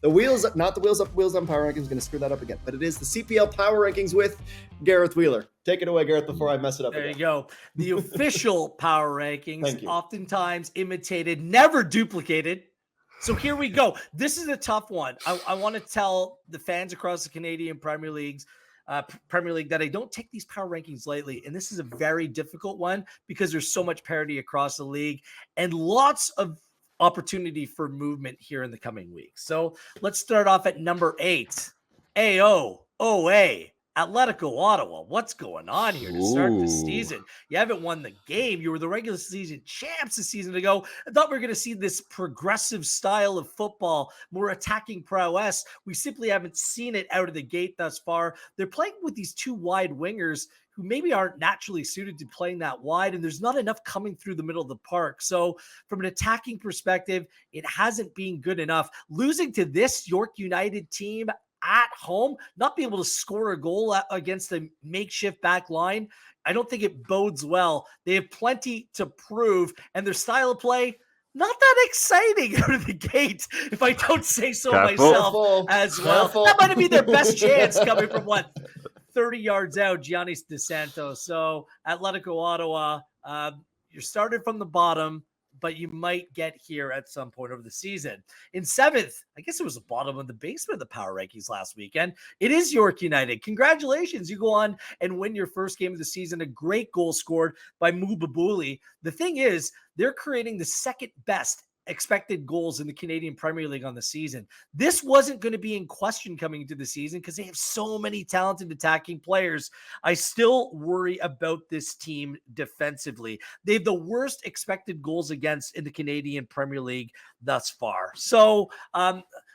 The wheels, not the wheels up, wheels on power rankings. Going to screw that up again, but it is the CPL power rankings with Gareth Wheeler. Take it away, Gareth, before I mess it up There again. you go. The official power rankings, Thank you. oftentimes imitated, never duplicated. So here we go. This is a tough one. I want to tell the fans across the Canadian Premier League that I don't take these power rankings lightly. And this is a very difficult one because there's so much parity across the league and lots of opportunity for movement here in the coming weeks. So let's start off at number 8. AOOA. Atletico Ottawa. What's going on here to start the season? You haven't won the game. You were the regular season champs a season ago. I thought we were going to see this progressive style of football, more attacking prowess. We simply haven't seen it out of the gate thus far. They're playing with these two wide wingers who maybe aren't naturally suited to playing that wide, and there's not enough coming through the middle of the park. So from an attacking perspective, it hasn't been good enough. Losing to this York United team at home, not being able to score a goal against a makeshift back line, I don't think it bodes well. They have plenty to prove, and their style of play, not that exciting out of the gate, if I don't say so myself as well. That might have been their best chance coming from 30 yards out, Giannis DeSanto. So Atletico Ottawa, you're started from the bottom, but you might get here at some point over the season. In 7th, I guess it was the bottom of the basement of the power rankings last weekend. It is York United. Congratulations. You go on and win your first game of the season. A great goal scored by Mubabuli. The thing is, they're creating the second best expected goals in the Canadian Premier League on the season. This wasn't going to be in question coming into the season because they have so many talented attacking players. I still worry about this team defensively. They have the worst expected goals against in the Canadian Premier League thus far. So,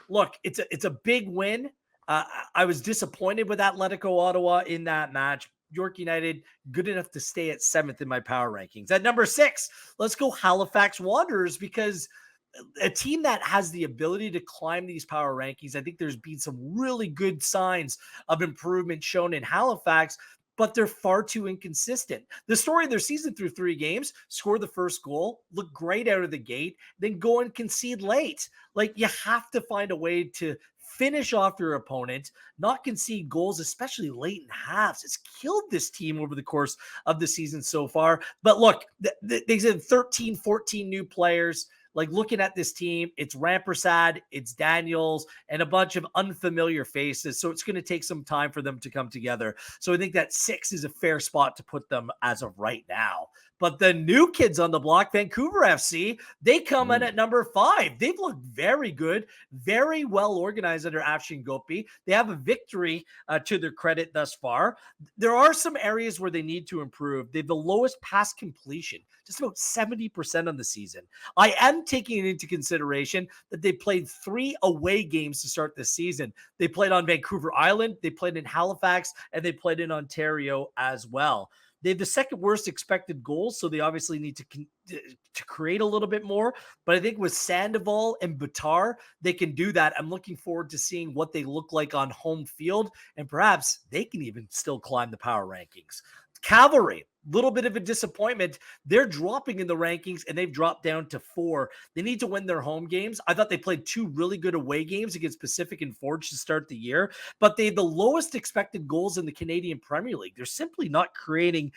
look, it's a big win. I was disappointed with Atletico Ottawa in that match. York United, good enough to stay at 7th in my power rankings. At number 6, let's go Halifax Wanderers, because a team that has the ability to climb these power rankings, I think there's been some really good signs of improvement shown in Halifax, but they're far too inconsistent. The story of their season through 3 games, score the first goal, look great out of the gate, then go and concede late. Like, you have to find a way to finish off your opponent, not concede goals, especially late in halves. It's killed this team over the course of the season so far. But look, they said 13, 14 new players. Like, looking at this team, it's Rampersad, it's Daniels, and a bunch of unfamiliar faces. So it's going to take some time for them to come together. So I think that 6 is a fair spot to put them as of right now. But the new kids on the block, Vancouver FC, they come in at number 5. They've looked very good, very well organized under Afshin Gopi. They have a victory to their credit thus far. There are some areas where they need to improve. They have the lowest pass completion, just about 70% on the season. I am taking into consideration that they played 3 away games to start this season. They played on Vancouver Island, they played in Halifax, and they played in Ontario as well. They have the second worst expected goals, so they obviously need to create a little bit more. But I think with Sandoval and Batar, they can do that. I'm looking forward to seeing what they look like on home field, and perhaps they can even still climb the power rankings. Cavalry, little bit of a disappointment. They're dropping in the rankings, and they've dropped down to 4. They need to win their home games. I thought they played 2 really good away games against Pacific and Forge to start the year, but they had the lowest expected goals in the Canadian Premier League. They're simply not creating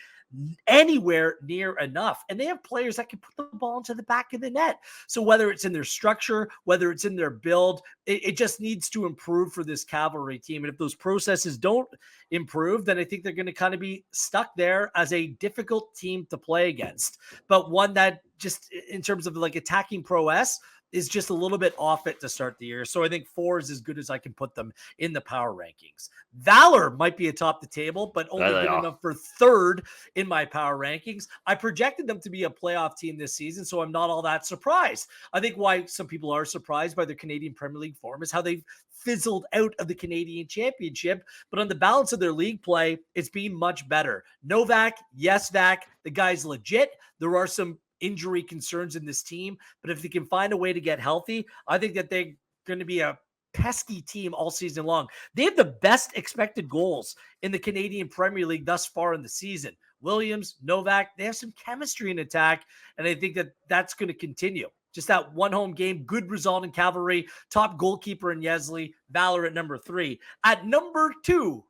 anywhere near enough, and they have players that can put the ball into the back of the net. So whether it's in their structure, whether it's in their build, it just needs to improve for this Cavalry team. And if those processes don't improve, then I think they're going to kind of be stuck there as a difficult team to play against, but one that just in terms of like attacking prowess is just a little bit off it to start the year. So I think 4 is as good as I can put them in the power rankings. Valour might be atop the table, but only good enough for 3rd in my power rankings. I projected them to be a playoff team this season, so I'm not all that surprised. I think why some people are surprised by their Canadian Premier League form is how they've fizzled out of the Canadian Championship, but on the balance of their league play, it's been much better. Novak, yes, Vac, the guy's legit. There are some injury concerns in this team, but if they can find a way to get healthy, I think that they're going to be a pesky team all season long. They have the best expected goals in the Canadian Premier League thus far in the season. Williams, Novak, they have some chemistry in attack, and I think that that's going to continue. Just that one home game, good result in Cavalry, top goalkeeper in Yesley, Valour at number 3. At number 2,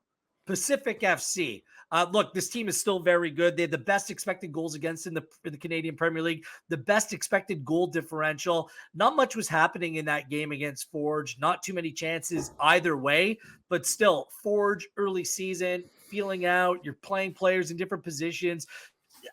Pacific FC. Look, this team is still very good. They had the best expected goals against in the Canadian Premier League, the best expected goal differential. Not much was happening in that game against Forge. Not too many chances either way, but still, Forge early season, feeling out. You're playing players in different positions.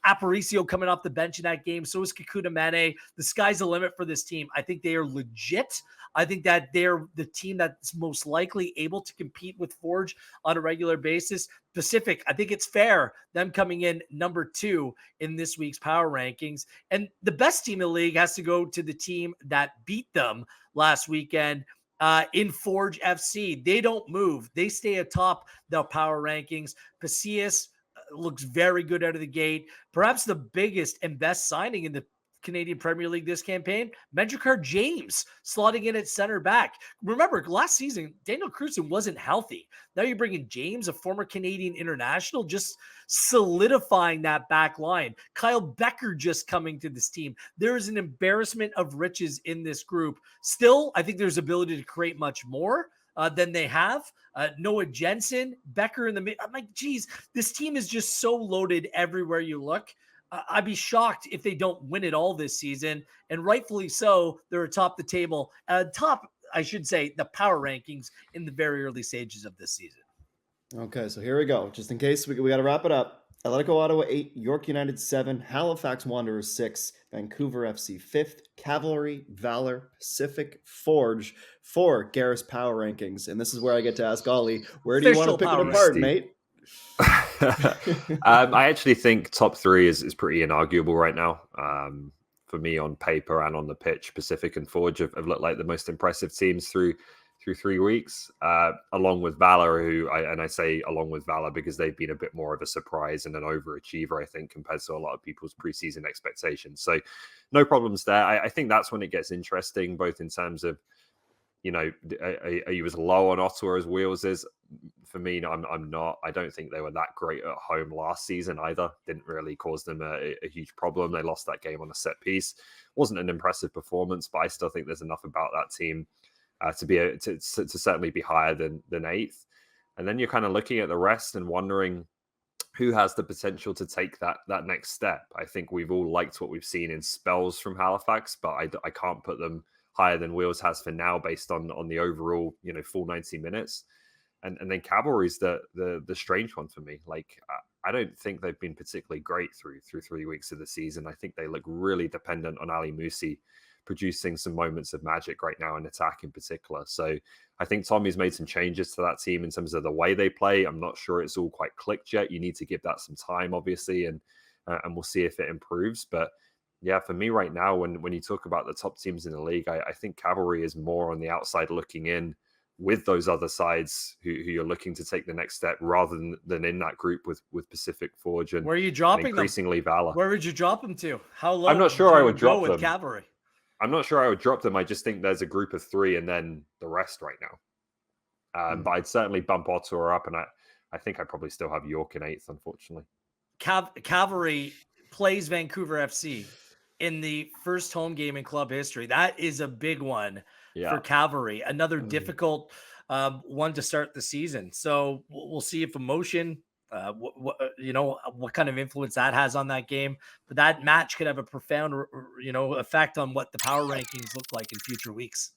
Aparicio coming off the bench in that game. So is Kikuta Mane. The sky's the limit for this team. I think they are legit. I think that they're the team that's most likely able to compete with Forge on a regular basis. Pacific, I think it's fair, them coming in number 2 in this week's power rankings. And the best team in the league has to go to the team that beat them last weekend in Forge FC. They don't move. They stay atop the power rankings. Pacius looks very good out of the gate. Perhaps the biggest and best signing in the Canadian Premier League this campaign, Mendrikar James slotting in at center back. Remember, last season, Daniel Cruzen wasn't healthy. Now you're bringing James, a former Canadian international, just solidifying that back line. Kyle Becker just coming to this team. There is an embarrassment of riches in this group. Still, I think there's ability to create much more than they have. Noah Jensen, Becker in the mid. I'm like, geez, this team is just so loaded everywhere you look. I'd be shocked if they don't win it all this season, and rightfully so. They're atop the table, I should say, the power rankings in the very early stages of this season. Okay, so here we go. Just in case we got to wrap it up. Atletico Ottawa 8, York United 7, Halifax Wanderers 6, Vancouver FC 5th, Cavalry, Valour, Pacific, Forge 4, Gareth's power rankings. And this is where I get to ask Ollie, where do you want to pick them apart, mate? I actually think top 3 is pretty inarguable right now. For me, on paper and on the pitch, Pacific and Forge have looked like the most impressive teams through 3 weeks, along with Valour, I say along with Valour because they've been a bit more of a surprise and an overachiever, I think, compared to a lot of people's preseason expectations. So no problems there. I think that's when it gets interesting, both in terms of, are you as low on Ottawa as Wheels is? For me, no, I'm not. I don't think they were that great at home last season either. Didn't really cause them a huge problem. They lost that game on a set piece. Wasn't an impressive performance, but I still think there's enough about that team to certainly be higher than 8th. And then you're kind of looking at the rest and wondering who has the potential to take that next step. I think we've all liked what we've seen in spells from Halifax, but I can't put them higher than Wheels has for now based on the overall, full 90 minutes. And then Cavalry's the strange one for me. Like, I don't think they've been particularly great through 3 weeks of the season. I think they look really dependent on Ali Musi producing some moments of magic right now in attack in particular. So I think Tommy's made some changes to that team in terms of the way they play. I'm not sure it's all quite clicked yet. You need to give that some time, obviously, and we'll see if it improves. But yeah, for me right now, when you talk about the top teams in the league, I think Cavalry is more on the outside looking in with those other sides who you're looking to take the next step rather than in that group with Pacific, Forge, and where are you dropping and increasingly them? Valour. Where would you drop them to? How low? I'm not sure I would drop with them. Cavalry. I'm not sure I would drop them. I just think there's a group of 3 and then the rest right now. But I'd certainly bump Ottawa up, and I think I probably still have York in 8th, unfortunately. Cavalry plays Vancouver FC in the first home game in club history. That is a big one for Cavalry. Another difficult one to start the season. So we'll see if emotion, what kind of influence that has on that game. But that match could have a profound, effect on what the power rankings look like in future weeks.